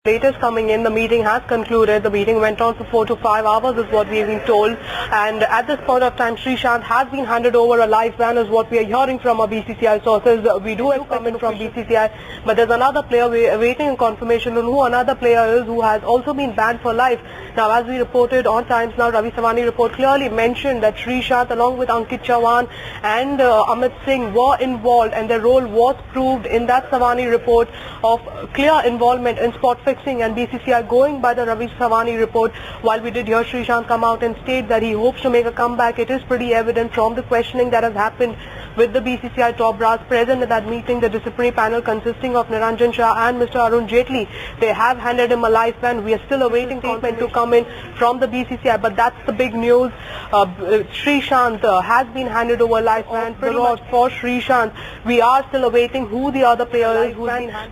Latest coming in, the meeting has concluded. The meeting went on for 4 to 5 hours is what we have been told, and at this point of time Sreesanth has been handed over a live ban is what we are hearing from our BCCI sources. We do expect it from BCCI, but there's another player we are awaiting confirmation on who another player is who has also been banned for life. Now, as we reported on Times Now, Ravi Savani report clearly mentioned that Sreesanth along with Ankit Chavan and Amit Singh were involved, and their role was proved in that Savani report of clear involvement in spot fixing, and BCCI going by the Ravi Savani report. While we did hear Sreesanth come out and state that he hopes to make a comeback, it is pretty evident from the questioning that has happened with the BCCI top brass present at that meeting, the disciplinary panel consisting of Niranjan Shah and Mr. Arun Jaitley. They have handed him a life ban. We are still awaiting statement to come in from the BCCI, but that's the big news. Sreesanth has been handed over a life ban. Pretty much for Sreesanth, we are still awaiting who the other player is.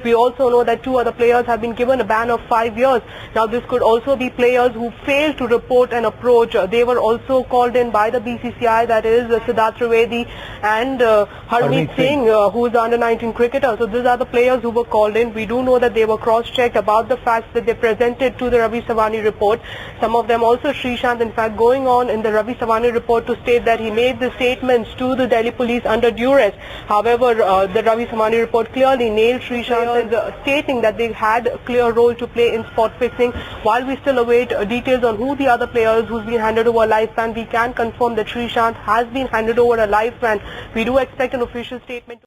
We also know that 2 other players have been given a ban of 5 years. Now, this could also be players who failed to report an approach. They were also called in by the BCCI, that is Siddharth Trivedi and Harmeet Singh, who is the under-19 cricketer. So these are the players who were called in. We do know that they were cross-checked about the facts that they presented to the Ravi Savani report. Some of them also Sreesanth, in fact, going on in the Ravi Savani report to state that he made the statements to the Delhi police under duress. However, the Ravi Savani report clearly nailed Sreesanth, stating that they had a clear role to play in spot fixing. While we still await details on who the other players who's been handed over a life ban, we can confirm that Sreesanth has been handed over a life ban. We do expect an official statement.